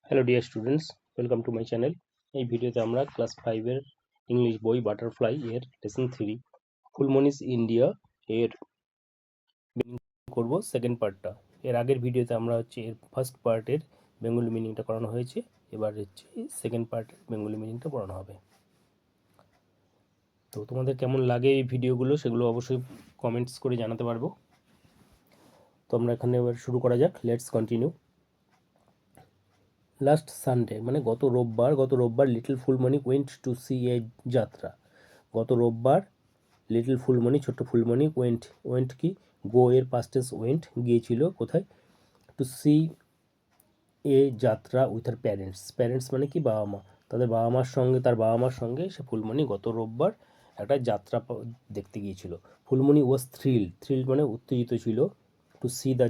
Hello dear students, welcome to my channel. এই ভিডিওতে আমরা ক্লাস 5-এর ইংলিশ বই বাটারফ্লাই এর লেসন 3 ফুলমনিস ইন্ডিয়া এর করব সেকেন্ড পার্টটা। এর আগের ভিডিওতে আমরা এর ফার্স্ট পার্টের বেঙ্গলি মিনিংটা করানো হয়েছে, এবার সেকেন্ড পার্টের বেঙ্গলি মিনিংটা পড়ানো হবে। তো তোমাদের কেমন লাগে এই ভিডিওগুলো সেগুলো অবশ্যই কমেন্টস করে জানাতে পারবো। তো আমরা এখানে এবার শুরু করা যাক। Let's continue. লাস্ট সানডে মানে গত রোববার little Phulmoni went to see a jatra. গত রোববার লিটল ফুলমণি ছোট্ট ফুলমণি ওয়েন্ট কি গো এর পাস্ট টেন্স ওয়েন্ট গিয়েছিল কোথায়? টু সি এ যাত্রা উইথ হার প্যারেন্টস মানে কি বাবা মা, তার বাবা মার সঙ্গে সে ফুলমণি গত রোববার একটা যাত্রা দেখতে গিয়েছিল। ফুলমণি ওয়াজ থ্রিল্ড মানে উত্তেজিত ছিল। টু সি দ্য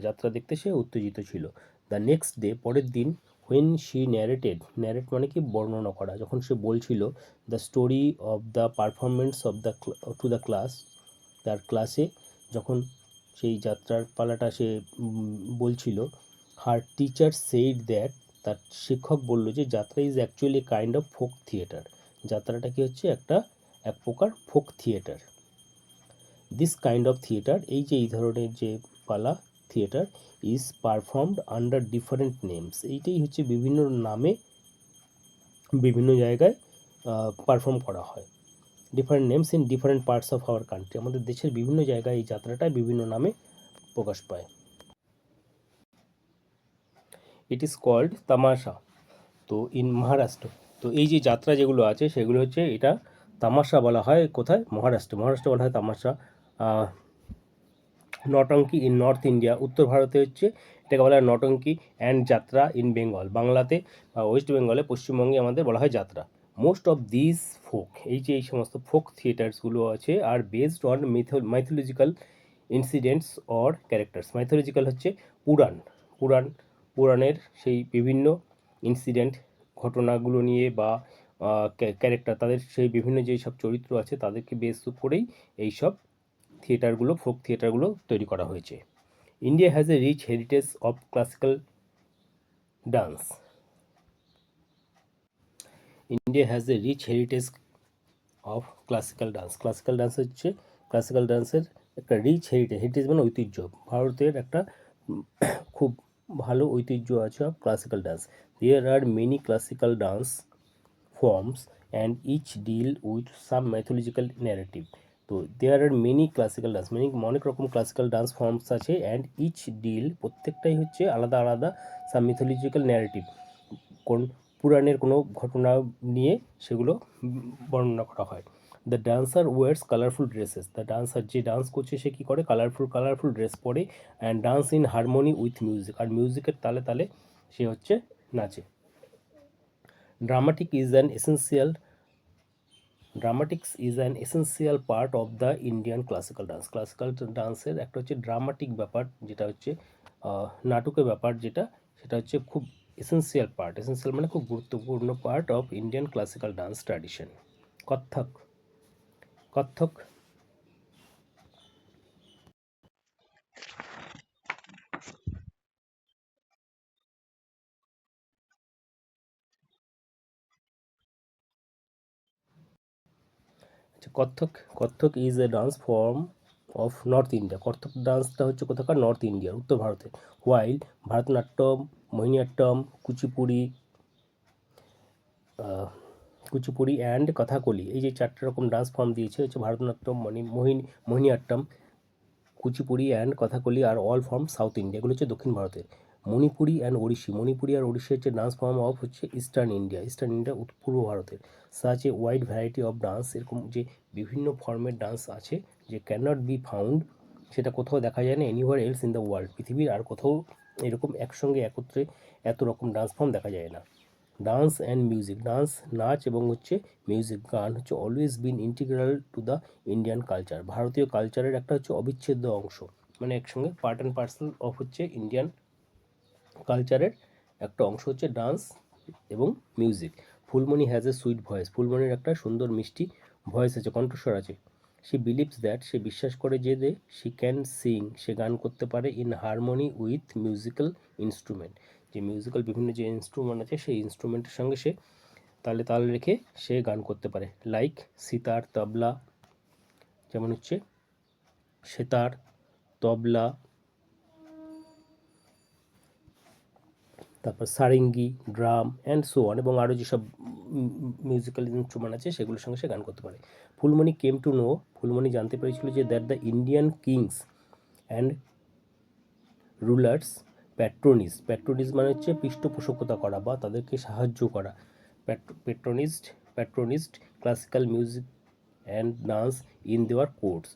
যাত্রা দেখতে সে উত্তেজিত ছিল। দ্য নেক্সট ডে পরের দিন হোয়েন শি ন্যারেট মানে কি বর্ণনা করা, যখন সে বলছিল the story of the performance of the to the class, তার ক্লাসে যখন সেই যাত্রার পালাটা সে বলছিল, হার টিচার সেইড দ্যাট, তার শিক্ষক বলল যে যাত্রা is actually kind of folk theatre, যাত্রাটা কি হচ্ছে এক প্রকার folk theatre. This kind of theatre, এই ধরনের যে পালা theatre, is performed under different names, এইটাই হচ্ছে বিভিন্ন নামে বিভিন্ন জায়গায় পারফর্ম করা হয়। Different names in different parts of our country, আমাদের দেশের বিভিন্ন জায়গায় এই যাত্রাটা বিভিন্ন নামে প্রকাশ পায়। ইট ইজ কল্ড তামাশা। তো ইন মহারাষ্ট্র, তো এই যে যাত্রা যেগুলো আছে সেগুলো হচ্ছে, এটা তামাশা বলা হয় কোথায়? মহারাষ্ট্রে বলা হয় তামাশা। নটঙ্কি ইন নর্থ ইন্ডিয়া, উত্তর ভারতে হচ্ছে এটাকে বলা হয় নটঙ্কি। অ্যান্ড যাত্রা ইন বেঙ্গল, বাংলাতে বা ওয়েস্ট বেঙ্গলে পশ্চিমবঙ্গে আমাদের বলা হয় যাত্রা। মোস্ট অফ দিস ফোক, এই সমস্ত ফোক থিয়েটার্সগুলো আছে আর based on mythological incidents or characters. Mythological হচ্ছে পুরাণের সেই বিভিন্ন ইনসিডেন্ট ঘটনাগুলো নিয়ে বা ক্যারেক্টার, তাদের সেই বিভিন্ন যেই সব চরিত্র আছে তাদেরকে বেস করেই এইসব ফোক থিয়েটারগুলো তৈরি করা হয়েছে। India has a rich heritage of classical dance. India has a rich heritage of classical ডান্সের একটা রিচ হেরিটেজ মানে ঐতিহ্য। ভারতের একটা খুব ভালো ঐতিহ্য আছে of classical dance. There are many classical dance forms and each deal with some mythological narrative. তো there are many classical dance মানে অনেক রকম ক্লাসিক্যাল ডান্স ফর্মস আছে, অ্যান্ড ইচ ডিল প্রত্যেকটাই হচ্ছে আলাদা সাম মিথোলজিক্যাল ন্যারেটিভ, কোন পুরাণের কোনো ঘটনা নিয়ে সেগুলো বর্ণনা করা হয়। The dancer wears colourful dresses, the dancer যে ডান্স করছে সে কী করে? কালারফুল ড্রেস পরে, and dance in harmony with music, আর মিউজিকের তালে তালে সে হচ্ছে নাচে। Dramatics is an essential part of the Indian classical ডান্সের একটা হচ্ছে ড্রামাটিক ব্যাপার, যেটা হচ্ছে নাটকের ব্যাপার, সেটা হচ্ছে খুব এসেন্সিয়াল মানে খুব গুরুত্বপূর্ণ part of Indian classical dance tradition. Kathak Kathak is a dance form of north India. Kathak ডান্সটা হচ্ছে কোথাকার? নর্থ ইন্ডিয়ার, উত্তর ভারতের। হোয়াইল ভারতনাট্যম, মোহিনীঅট্টম, কুচিপুড়ি অ্যান্ড কথাকলি, এই যে চারটে রকম ডান্স ফর্ম দিয়েছে হচ্ছে ভারতনাট্যম, মোহিনীঅট্টম, কুচিপুড়ি অ্যান্ড কথাকলি আর অল ফর্ম সাউথ ইন্ডিয়া, এগুলো হচ্ছে দক্ষিণ ভারতের। মণিপুরি আর ওড়িশি হচ্ছে ডান্স ফর্ম অফ হচ্ছে ইস্টার্ন ইন্ডিয়া পূর্ব ভারতের। Such a wide variety of dance, এরকম যে বিভিন্ন ফর্মের ডান্স আছে যে ক্যান নট বি ফাউন্ড, সেটা কোথাও দেখা যায় না anywhere else in the world, পৃথিবীর আর কোথাও এরকম একসঙ্গে একত্রে এত রকম ডান্স ফর্ম দেখা যায় না। ডান্স অ্যান্ড মিউজিক, নাচ এবং হচ্ছে মিউজিক, গান হচ্ছে always been integral to the Indian culture, ভারতীয় কালচারের একটা হচ্ছে অবিচ্ছেদ্য অংশ, মানে একসঙ্গে পার্ট অ্যান্ড পার্সেল অফ হচ্ছে ইন্ডিয়ান কালচারের একটা অংশ হচ্ছে ডান্স এবং music. Phulmoni has a sweet voice, ফুলমণির একটা সুন্দর মিষ্টি ভয়েস আছে, কণ্ঠস্বর আছে। সে বিলিভস দ্যাট, সে বিশ্বাস করে যে শি ক্যান সিং, সে গান করতে পারে in harmony with musical instrument, যে মিউজিক্যাল বিভিন্ন যে ইনস্ট্রুমেন্ট আছে সেই ইনস্ট্রুমেন্টের সঙ্গে সে তালে তাল রেখে সে গান করতে পারে। লাইক সিতার, তবলা, যেমন হচ্ছে সেতার, তবলা, তারপর Sarangi, drum and so on, এবং আরও যেসব মিউজিক্যাল ইনস্ট্রুমেন্ট আছে সেগুলোর সঙ্গে সে গান করতে পারে। Phulmoni came to know, Phulmoni জানতে পেরেছিল যে that the Indian kings and rulers patronise মানে হচ্ছে পৃষ্ঠপোষকতা করা বা তাদেরকে সাহায্য করা। Patronised classical music and dance in their courts.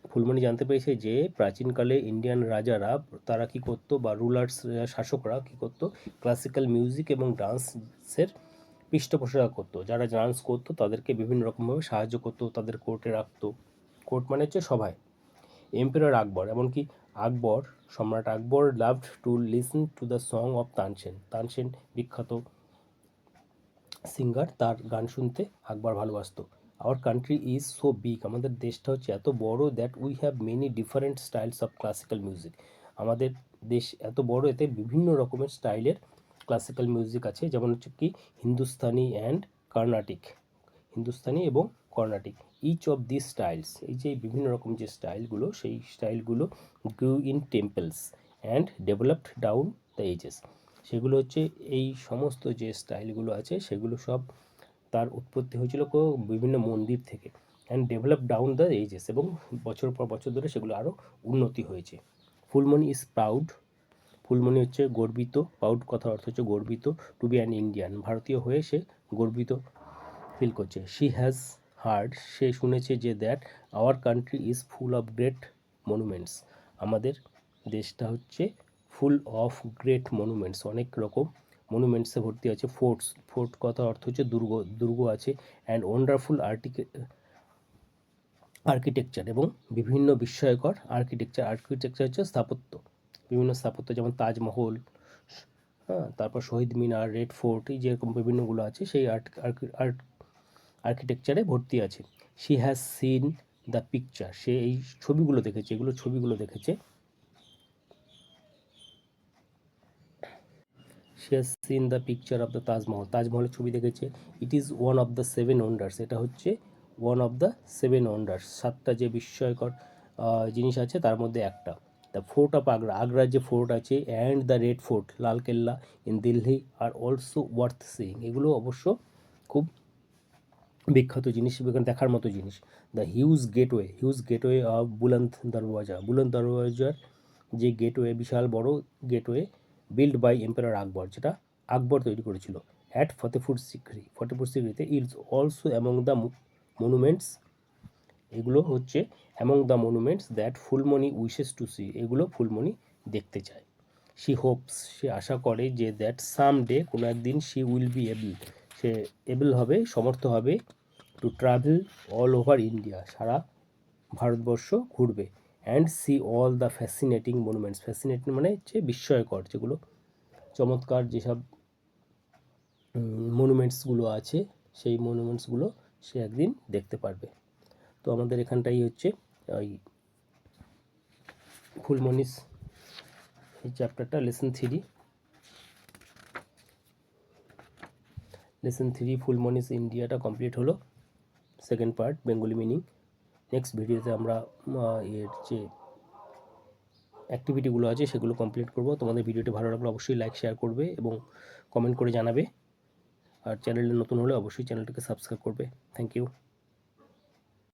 Phulmoni জানতে পেরেছে যে প্রাচীনকালে ইন্ডিয়ান রাজারা তারা কী করতো, বা রুলার্স শাসকরা কী করতো, ক্লাসিক্যাল মিউজিক এবং ডান্সের পৃষ্ঠপোষকতা করতো। যারা ডান্স করতো তাদেরকে বিভিন্ন রকমভাবে সাহায্য করতো, তাদের কোর্টে রাখতো। কোর্ট মানে হচ্ছে সভায়। এম্পারার আকবর, এমনকি সম্রাট Akbar loved to listen to the song of Tansen বিখ্যাত সিঙ্গার, তার গান শুনতে আকবর ভালোবাসতো। Our country is so big, আমাদের দেশটা হচ্ছে এত বড়, that we have many different styles of classical music, আমাদের দেশ এত বড়, এতে বিভিন্ন রকমের স্টাইলের ক্লাসিক্যাল মিউজিক আছে, যেমন হচ্ছে কি হিন্দুস্তানি অ্যান্ড হিন্দুস্তানি এবং Carnatic. Each of this styles, এই যে বিভিন্ন রকম যে স্টাইলগুলো, সেই স্টাইলগুলো grew in temples and developed down the ages, সেগুলো হচ্ছে এই সমস্ত যে স্টাইলগুলো আছে সেগুলো সব তার উৎপত্তি হয়েছিল বিভিন্ন মন্দির থেকে, and develop down the ages, এবং বছর পর বছর ধরে সেগুলো আরও উন্নতি হয়েছে। ফুলমণি ইজ প্রাউড, ফুলমণি হচ্ছে গর্বিত, প্রাউড কথার অর্থ হচ্ছে গর্বিত, টু বি অ্যান ইন্ডিয়ান, ভারতীয় হয়ে সে গর্বিত ফিল করছে। শি হ্যাজ হার্ড, সে শুনেছে যে that our country is full of great monuments, আমাদের দেশটা হচ্ছে ফুল অফ গ্রেট মনুমেন্টস, অনেক রকম মনুমেন্টসে ভর্তি আছে। ফোর্ট কথা অর্থ হচ্ছে দুর্গ আছে, অ্যান্ড ওয়ান্ডারফুল আর্কিটেকচার, এবং বিভিন্ন বিস্ময়কর আর্কিটেকচার হচ্ছে স্থাপত্য, বিভিন্ন স্থাপত্য, যেমন তাজমহল, হ্যাঁ, তারপর শহীদ মিনার, রেড ফোর্ট, এই যেরকম বিভিন্নগুলো আছে সেই আর্কিটেকচারে ভর্তি আছে। She has seen the picture, সে এই ছবিগুলো দেখেছে, ছবিগুলো দেখেছে। She has seen the picture of the তাজমহলের ছবি দেখেছে। It is one of the 7 wonders, এটা হচ্ছে ওয়ান অফ দ্য 7 ওয়ান্ডার্স, 7টা যে বিস্ময়কর জিনিস আছে তার মধ্যে একটা। দ্য ফোর্ট অফ আগ্রার যে ফোর্ট আছে, and the Red Fort, Lal Qila in Delhi are also worth seeing, এগুলো অবশ্য খুব বিখ্যাত জিনিস, দেখার মতো জিনিস। The huge gateway of Buland দরওয়াজার যে গেটওয়ে, বিশাল বড় gateway, build by emperor Akbar, যেটা আকবর তৈরি করেছিল। অ্যাট ফতেপুর সিক্রিতে is also among the monuments, এগুলো হচ্ছে among the monuments that Phulmoni wishes to see, এগুলো ফুলমণি দেখতে চায়। শি হোপস, সে আশা করে যে দ্যাট সাম ডে, কোনো একদিন, শি উইল বি সে হবে, সমর্থ হবে, to travel all over India, সারা ভারতবর্ষ ঘুরবে, and see all the fascinating monuments, fascinating মানে হচ্ছে বিস্ময়কর, যেগুলো চমৎকার যেসব মনুমেন্টসগুলো আছে সেই মনুমেন্টসগুলো সে একদিন দেখতে পারবে। তো আমাদের এখানটাই হচ্ছে ওই ফুলমণিস এই চ্যাপ্টারটা লেসন 3 ফুলমণিস ইন্ডিয়াটা কমপ্লিট হলো, second part Bengali meaning. Next ভিডিওতে আমরা এর যে অ্যাক্টিভিটিগুলো আছে সেগুলো কমপ্লিট করব। তোমাদের ভিডিওটি ভালো লাগলে অবশ্যই লাইক শেয়ার করবে এবং কমেন্ট করে জানাবে, আর চ্যানেলে নতুন হলে অবশ্যই চ্যানেলটাকে সাবস্ক্রাইব করবে। Thank you.